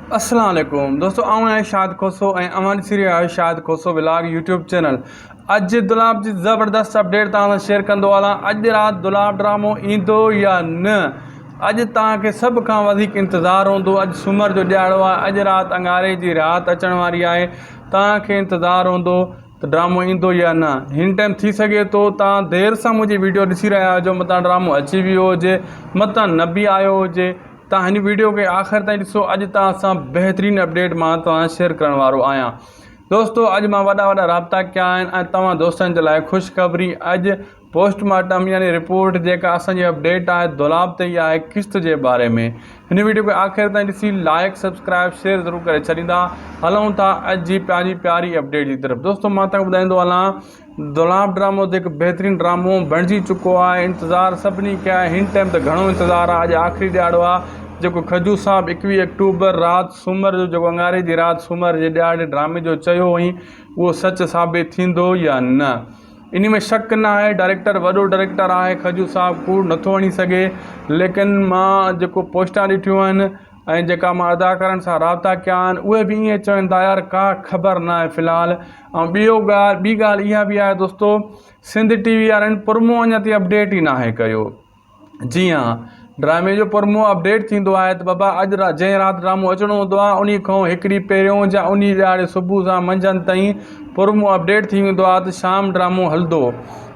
अस्सलाम वालेकुम दोस्तों, आऊँ आहियां शाद खोसो ऐं अवां ॾिसी रहिया आहियो शाद खोसो व्लॉग यूट्यूब चैनल। अॼु दुलाब जी ज़बरदस्त अपडेट तव्हां सां शेयर कंदो हलां। अॼु राति दुलाब ड्रामो ईंदो या न, अॼु तव्हांखे सभ खां वधीक इंतज़ारु हूंदो। अॼु सूमर जो ॾियारो आहे, अॼु राति अंगारे जी राति अचण वारी आहे। तव्हांखे इंतज़ारु हूंदो त ड्रामो ईंदो या न। हिन टाइम थी सघे थो तव्हां देरि सां मुंहिंजी वीडियो ॾिसी रहिया हुजो, मतां ड्रामो अची वियो हुजे, मतां न बि आयो हुजे। तव्हां हिन वीडियो खे आख़िर ताईं ॾिसो। अॼु तव्हां सां बहितरीनु अपडेट मां तव्हां शेयर करण वारो आहियां। दोस्तों, अॼु मां वॾा राब्ता कया आहिनि ऐं तव्हां दोस्तनि जे लाइ ख़ुशख़बरी। अॼु पोस्टमार्टम यानी रिपोर्ट जेका असांजी अपडेट आहे दुलाब ते ई आहे किस्त जे बारे में। हिन वीडियो खे आख़िर ताईं ॾिसी लाइक सब्सक्राइब शेयर ज़रूरु करे छॾींदा। हलूं था अॼु जी पंहिंजी प्यारी अपडेट जी तरफ़। दोस्तों, मां तव्हांखे ॿुधाईंदो हलां दुलाब ड्रामो त हिकु बहितरीनु ड्रामो बणिजी चुको आहे। इंतज़ारु सभिनी कया आहे। हिन टाइम त घणो इंतज़ारु आहे। अॼु आख़िरी ॾियारो आहे जेको खजू साहब 21 अक्टूबर राति सूमर जो जेको अंगारे जी राति सूमर जे ॾियारे ड्रामे जो चयो हुई, उहो सच साबित थींदो या न, इन में शक न आहे। डायरेक्टर वॾो डायरेक्टर आहे खजू साहब, कूड़ नथो वणी सघे। लेकिन मां जेको पोस्टां ॾिठियूं आहिनि ऐं जेका मां अदाकारनि सां राब्ता कया आहिनि, उहे बि ईअं चवनि था यार का ख़बर न आहे फ़िलहालु। ऐं ॿी ॻाल्हि इहा बि आहे दोस्तो, सिंध TV वारनि प्रोमो अञा ताईं अपडेट ई नाहे कयो। जी हाँ, ड्रामे जो प्रोमो अपडेट थींदो आहे त बाबा अॼु जंहिं राति ड्रामो अचिणो हूंदो आहे उन खां हिकु ॾींहुं पहिरियों या उन ॾियारे सुबुह सां मंझंदि ताईं प्रोमो अपडेट थी वेंदो आहे त शाम ड्रामो हलंदो।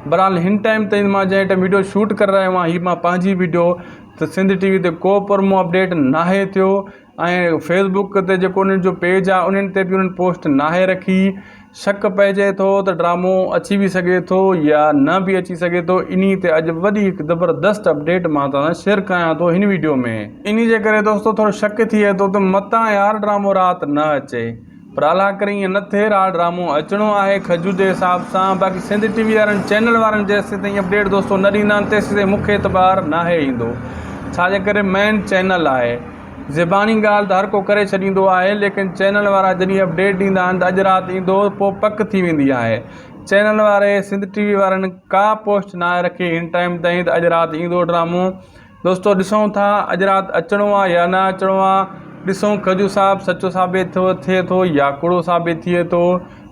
बहरहाल हिन टाइम ताईं मां जंहिं टाइम वीडियो शूट करे रहियो आहियां, हीअ मां पंहिंजी वीडियो, त सिंध TV ते को प्रोमो अपडेट नाहे थियो ऐं फेसबुक ते जेको उन्हनि जो पेज आहे उन्हनि ते बि उन्हनि पोस्ट नाहे रखी। शक पइजे थो त ड्रामो अची बि सघे थो या न बि अची सघे थो। इन ते अॼु वॾी हिकु ज़बरदस्त अपडेट मां तव्हां सां शेयर कयां थो हिन वीडियो में। इन जे करे दोस्तों थोरो शक थिए थो त मतां यार ड्रामो राति न अचे, पर अला करे ईअं न थिए। राति ड्रामो अचिणो आहे खजू जे हिसाब सां। बाक़ी सिंध TV वारनि चैनल वारनि जेसि ताईं अपडेट दोस्तों न ॾींदा आहिनि तेसि ताईं मूंखे एतबार नाहे ईंदो। छाजे करे मेन चैनल आहे। ज़बानी ॻाल्हि त हर को करे छॾींदो आहे, लेकिन चैनल वारा जॾहिं अपडेट ॾींदा आहिनि त अॼु राति ईंदो, पोइ पक थी वेंदी आहे। चैनल वारे सिंध TV वारनि का पोस्ट नाहे रखी हिन टाइम ताईं त अॼु राति ईंदो ड्रामो। दोस्तों, ॾिसूं था अॼु राति अचिणो आहे या न अचिणो आहे। ॾिसूं खजू साहब सचो साबित थिए थो या कूड़ो साबित थिए थो।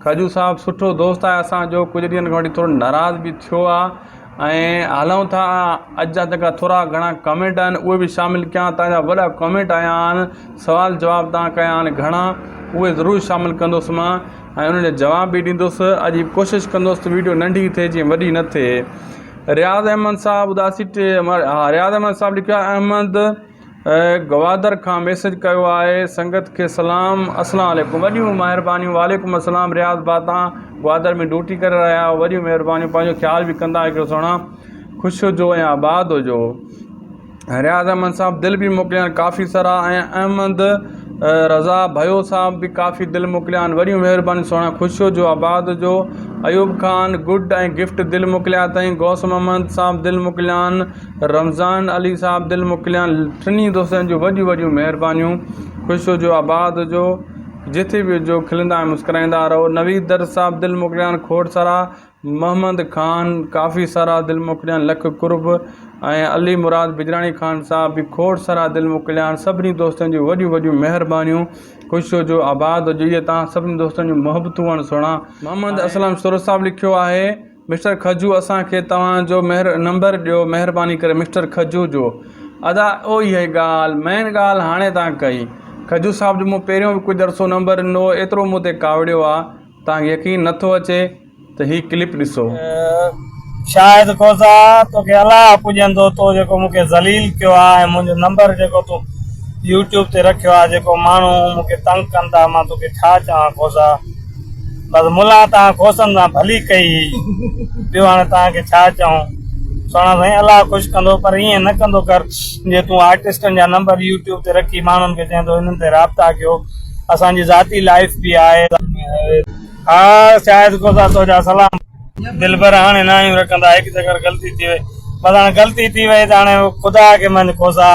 खजू साहब सुठो दोस्त आहे असांजो, कुझु ॾींहंनि खां वठी थोरो नाराज़ बि थियो आहे। ऐं हलूं था अॼु जा जेका थोरा घणा कमेंट आहिनि उहे बि शामिलु कयां। तव्हांजा वॾा कमेंट आया आहिनि, सुवाल जवाब तव्हां कया आहिनि घणा, उहे ज़रूरु शामिलु कंदुसि मां ऐं उनजो जवाब बि ॾींदुसि। अॼु कोशिशि कंदुसि त वीडियो नंढी थिए जीअं वॾी न थिए। रियाज़ अहमद साहब उदासी रियाज़ अहमद साहब लिखियो आहे, अहमद गवादर खां मैसेज कयो आहे, संगत खे सलाम, अस्सलाम वालेकुम, वॾियूं महिरबानियूं। वालेकुम अस्सलाम रियाज़ भाउ, तव्हां ग्वादर में ड्यूटी करे रहिया आहियो, वॾियूं महिरबानियूं। पंहिंजो ख़्यालु बि कंदा हिकिड़ो सुहिणा ख़ुशि हुजो ऐं आबाद हुजो। रियाज़ अहमद साहब दिलि बि मोकिलिया आहिनि काफ़ी सारा, ऐं अहमद रज़ा भयो साहब बि काफ़ी दिलि मोकिलिया आहिनि, वॾियूं महिरबानियूं, सुहिणा ख़ुशि हुजो आबाद हुजो। अयूब खान गुड ऐं गिफ्ट दिलि मोकिलिया अथई। गौस मोहम्मद साहब दिलि मोकिलिया आहिनि। रमज़ान अली साहब दिलि मोकिलिया आहिनि। टिनी दोस्तनि जूं वॾियूं वॾियूं महिरबानियूं, ख़ुशि हुजो आबाद हुजो, जिथे बि हुजो खिलंदा ऐं मुस्कुराईंदा रहो। नवीद दर साहब दिलि मोकिलिया आहिनि खोड़ सारा। मोहम्मद खान काफ़ी सारा दिलि मोकिलिया आहिनि, लख कुर्ब। ऐं अली मुराद बिजराणी खान साहब बि खोड़ सारा दिलि मोकिलिया आहिनि। सभिनी दोस्तनि जूं वॾियूं वॾियूं महिरबानियूं, ख़ुशि हुजो आबाद हुजो। इहे तव्हां सभिनी दोस्तनि जूं मोहबतूं आहिनि सुहिणा। मोहम्मद असलम सुर साहब लिखियो आहे, मिस्टर खजू असांखे तव्हांजो नंबर ॾियो महिरबानी करे मिस्टर खजू जो। अदा ओ इहा ॻाल्हि मेन ॻाल्हि हाणे तव्हां कई। खजू साहब जो मूं पहिरियों बि कुझु अरसो नंबर ॾिनो, एतिरो मूं ते कावड़ियो आहे, तव्हांखे यकीन नथो अचे त हीअ क्लिप ॾिसो। शायदि खोसा तोखे अलाह पुॼंदो तो जेको मूंखे ज़लील कयो आहे, मुंहिंजो नंबर जेको तूं यूट्यूब ते रखियो आहे, जेको माण्हू मूंखे तंग कंदा, मां तोखे छा चवां खोसा। बसि मुला तव्हां खोसनि सां भली कई, ॿियो हाणे तव्हांखे छा चऊं। सुहिणा साईं अलाह ख़ुशि कंदो, पर ईअं न कंदो कर जे तूं आर्टिस्टनि जा नंबर यूट्यूब ते रखी माण्हुनि खे चवंदो हिननि ते राब्ता कयो। असांजी ज़ाती लाइफ बि आहे। हा शायदि खोसा तुंहिंजा सलाम। दिलि भर हाणे न आहियूं रखंदा, हिकु चकर ग़लती थी वई, बसि हाणे ग़लती थी वई त हाणे ख़ुदा खे मन खोसा,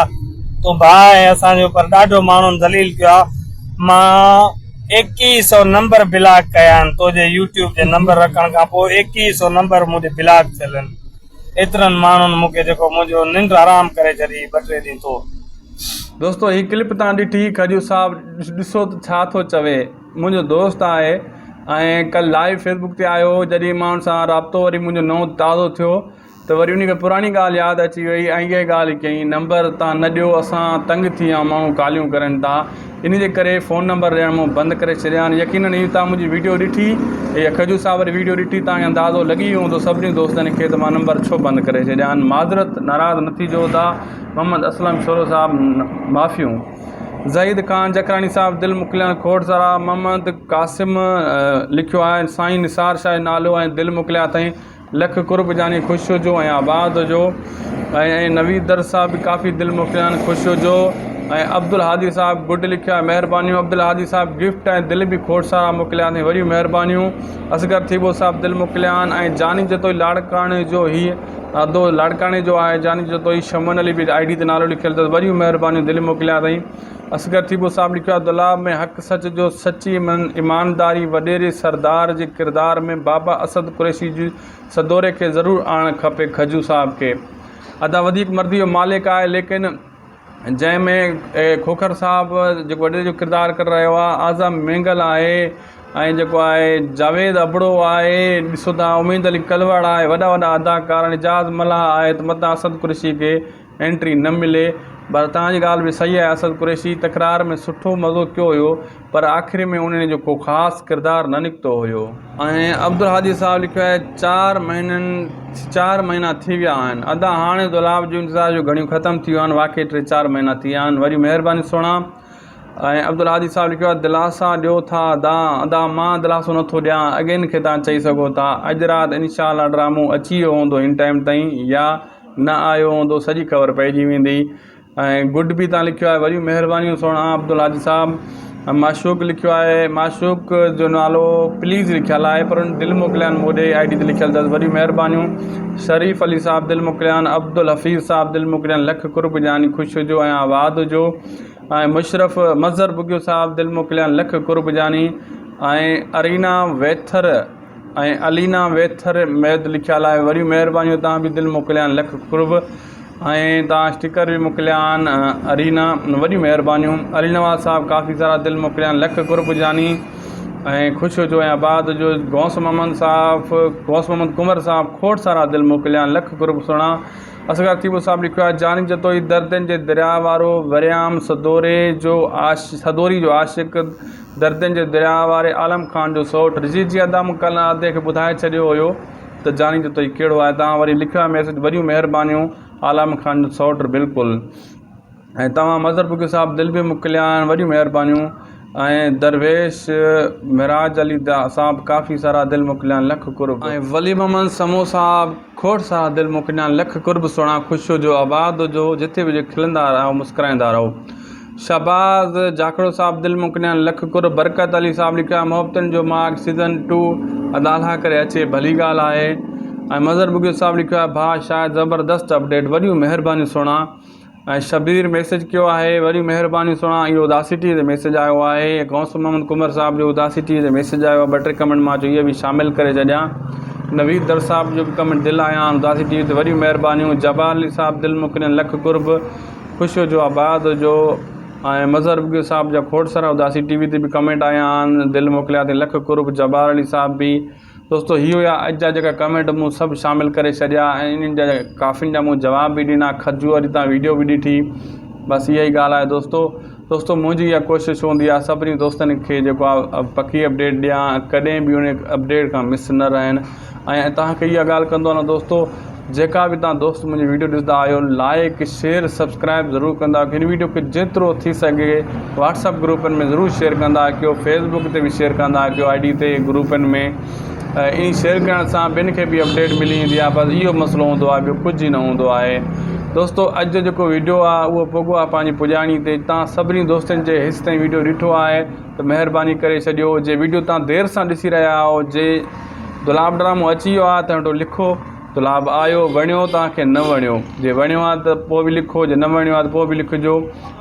तूं भाउ ऐं असांजे ऊपर ॾाढो माण्हुनि दलील कयो आहे। मां 2100 नंबर ब्लॉक कया आहिनि तुंहिंजे यूट्यूब जे नंबर रखण खां पोइ। 2100 नंबर मुंहिंजे ब्लॉक थियल आहिनि। एतिरनि माण्हुनि मूंखे जेको मुंहिंजो निंड आराम करे छॾी 2-3 ॾींहं तो। दोस्तों ही क्लिप तव्हां ॾिठी खजू साहब ॾिसो त छा थो चवे। मुंहिंजो दोस्त आहे ऐं कल्ह लाइव फेसबुक ते आयो, जॾहिं मां हुन सां राब्तो वरी मुंहिंजो नओं ताज़ो थियो त वरी उन खे पुराणी ॻाल्हि यादि अची वई ऐं इहा ॻाल्हि कयईं, नंबर तव्हां न ॾियो, असां तंग थी विया, माण्हू गालियूं करनि था, इन जे करे फ़ोन नंबर ॾियण मूं बंदि करे छॾिया आहिनि। यकीनन इहो तव्हां मुंहिंजी वीडियो ॾिठी, इहा खजू साहब वारी वीडियो ॾिठी, तव्हांखे अंदाज़ो लॻी वियो हूंदो सभिनी दोस्तनि खे त मां नंबर छो बंदि करे छॾिया आहिनि। माज़रत, नाराज़ न थीजो था। मोहम्मद असलम शोरो साहब माफ़ियूं। ज़हीद ख़ान जकरानी साहब दिलि मोकिलिया खोड़ सारा। मोहम्मद क़ासिम लिखियो आहे साईं निसार शाह नालो ऐं दिलि मोकिलिया अथई, लख कुर्ब जानी ख़ुशि हुजो ऐं आबाद हुजो। ऐं नवीद दर साहब बि काफ़ी दिलि मोकिलिया आहिनि, ख़ुशि हुजो। ऐं अब्दुल हादी साहब गुड लिखिया, महिरबानियूं। अब्दुल हादी साहब गिफ्ट ऐं दिलि बि खोड़ सारा मोकिलिया अथई, वरी महिरबानियूं। असगर थीबो साहब दिलि मोकिलिया आहिनि। ऐं जानी जतोई लाड़काणे जो हीउ अदो लाड़काणे जो आहे, जानी जतोई शमन अली बि आई डी ते नालो लिखियलु अथसि, वरी महिरबानियूं, दिलि मोकिलिया अथई। असगर थीबो साहब लिखियो आहे दुलाब में हक़ सच जो सची ईमानदारी वॾेरे सरदार जे किरदार में बाबा असद कुरैशी जी सदोरे खे ज़रूरु आणणु खपे। खजू साहब खे अदा वधीक मर्दी जो मालिक आहे, लेकिन जंहिंमें खोखर साहब जेको वॾेरे जो किरदारु करे रहियो आहे, आज़म मेंगल आहे ऐं जेको आहे जावेद अबड़ो आहे, ॾिसो था उमेद अली कलवड़ आहे, वॾा वॾा अदाकार, निजाज़ मल्हा आहे, त मथां असद कुरैशी खे एंट्री न मिले। पर तव्हांजी ॻाल्हि बि सही आहे, असद कुरैशी तकरार में सुठो मज़ो कयो हुयो, पर आख़िर में उन्हनि जो को ख़ासि किरदारु न निकितो हुयो। ऐं अब्दुल हादी साहब लिखियो आहे 4 महीना थी विया आहिनि, अदा हाणे दुलाब जो इंतज़ार जो घड़ियूं ख़तमु थी वियूं आहिनि, वाक़ई 3-4 महीना थी विया आहिनि, वरी महिरबानी सुहिणा। ऐं अब्दुल हादी साहब लिखियो आहे दिलासा ॾियो था अदा मां दिलासो नथो ॾियां, अॻियनि खे तव्हां चई सघो था। अॼु राति इनशाअल्लाह ड्रामो अची वियो हूंदो इन टाइम ताईं, या न आयो हूंदो, सॼी ख़बर पइजी वेंदी। ऐं गुड बि तव्हां लिखियो आहे, वरी महिरबानियूं सुहिणा अब्दुल हादी साहब। माशूक लिखियो आहे, माशूक जो नालो प्लीज़ लिखियलु आहे, पर उन दिलि मोकिलिया आहिनि मोॾे आई डी ते लिखियलु अथसि, वरी महिरबानियूं। शरीफ़ अली साहब दिलि मोकिलिया आहिनि, अब्दुल हफ़ीज़ साहब दिलि मोकिलिया आहिनि, लख कुर्ब जानी ख़ुशि हुजो ऐं आबाद हुजो। ऐं मुशरफ़ मज़हर बुगियो साहब दिलि मोकिलिया आहिनि, लख कुर्ब जानी। ऐं अरीना वेथर ऐं अलीना वेथर मैद लिखियलु आहे, वरी महिरबानियूं, तव्हां बि दिलि मोकिलिया आहिनि, लख कुर्ब। ऐं तव्हां स्टिकर बि मोकिलिया आहिनि अरीना, वरी महिरबानियूं। अली नवाज़ साहब काफ़ी सारा दिलि मोकिलिया आहिनि, लख कुर्ब जानी ऐं ख़ुशि हुजो ऐं आबाद हुजो। गौस मोहम्मद कुंवर साहब खोड़ सारा दिलि मोकिलिया आहिनि, लख कुर्ब सुहिणा। असगर थीबो साहब लिखियो आहे जानी जतोई दर्दनि जे दरिया वारो वरियाम सदोरी जो आशिक़, दर्दनि जे दरिया वारे आलम ख़ान जो सौट। रिजीत जी अदा मूं कल्ह अदे खे ॿुधाए छॾियो हुयो त जानी जतोई कहिड़ो आहे, तव्हां वरी लिखियो आहे मैसेज, वरियूं महिरबानियूं। आलम ख़ान जो सौट बिल्कुलु। ऐं तव्हां मज़हर बुगियो साहब दिलि बि मोकिलिया आहिनि, वरी महिरबानियूं। ऐं दरवेश मिराज अली साहब काफ़ी सारा दिलि मोकिलिया आहिनि, लख कुर्ब। ऐं वली मोहम्मद समो साहब खोड़ सारा दिलि मोकिलिया आहिनि, लख कुर्ब सुहिणा, ख़ुशि हुजो, आबाद हुजो, जिथे बि खिलंदा रहो, मुस्कुराईंदा रहो। शहबाज़ जाखड़ो साहब दिलि मोकिलिया आहिनि, लख कुर्ब। बरकत अली साहब लिखियो आहे मोहब्बतनि जो मार्ग सीज़न 2 अदाला करे अचे, भली ॻाल्हि आहे। ऐं मज़हर बुगियो साहब लिखियो आहे भाउ शायदि ज़बरदस्त अपडेट, वरियूं महिरबानियूं सुहिणा। ऐं शबीर मैसेज कयो आहे, वरी महिरबानी सुहिणा। इहो उदासिटी ते मैसेज आयो आहे। गौस मोहम्मद कुंवर साहब जो उदासिटी ते मैसेज आयो आहे, 2-3 कमेंट मां चयो इहे बि शामिलु करे छॾियां। नवीद दर साहब जो बि कमेंट दिलि आया आहिनि उदासिटी ते, वरी महिरबानियूं। जबाल अली साहब दिलि मोकिलियनि, लख कुर्ब, ख़ुशि हुजो, आबाद हुजो। ऐं मज़हर बुगियो साहब जा खोड़ सारा उदासी टीवी ते बि कमेंट आया आहिनि, दिलि मोकिलिया अथई, लख कुर्ब। जबार अली साहब बि। दोस्तो इहो हुया अॼु जा जेका कमेंट मूं सभु शामिलु करे छॾिया ऐं इन्हनि जा काफ़िनि जा मूं जवाब बि ॾिना, खजू वारी तव्हां वीडियो बि ॾिठी। बसि इहा ई ॻाल्हि आहे दोस्तो मुंहिंजी इहा कोशिशि हूंदी आहे सभिनी दोस्तनि खे जेको आहे पकी अपडेट ॾियां, कॾहिं बि उन अपडेट खां मिस न रहनि। ऐं तव्हांखे इहा ॻाल्हि कंदो आहे न दोस्तो, जेका बि तव्हां दोस्त मुंहिंजी वीडियो ॾिसंदा आहियो, लाइक शेयर सब्सक्राइब ज़रूरु कंदा कयो। हिन वीडियो खे जेतिरो थी सघे व्हाट्सअप ग्रुपनि में ज़रूरु शेयर कंदा कयो, फेसबुक ते बि शेयर कंदा कयो, आई डी ते, ग्रुपनि में। इन शेयर करण सां ॿियनि खे बि अपडेट मिली वेंदी आहे, बसि इहो मसइलो हूंदो आहे, ॿियो कुझु ई न हूंदो आहे। दोस्तो अॼु जो जेको वीडियो आहे उहो पुॻो आहे पंहिंजी पुॼाणी ते। तव्हां सभिनी दोस्तनि जे हिस ताईं वीडियो ॾिठो आहे त महिरबानी करे छॾियो। जे वीडियो तव्हां देरि सां ॾिसी रहिया आहियो, जे दुलाब ड्रामो अची वियो आहे त हिकिड़ो लिखो दुलाब आयो, वणियो तव्हांखे न वणियो। जे वणियो आहे त पोइ बि लिखो, जे न वणियो आहे त पोइ बि लिखिजो,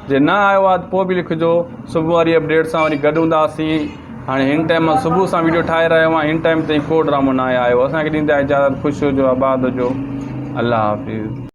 जे न आयो आहे त पोइ बि लिखिजो। सुबुह वारी अपडेट सां वरी गॾु हूंदासीं। हाणे हिन टाइम मां सुबुह सां वीडियो ठाहे रहियो आहियां, हिन टाइम ताईं को ड्रामो न आयो। असांखे ॾींदा इजाज़त, ख़ुशि हुजो, आबाद हुजो, अल्लाह हाफ़िज़।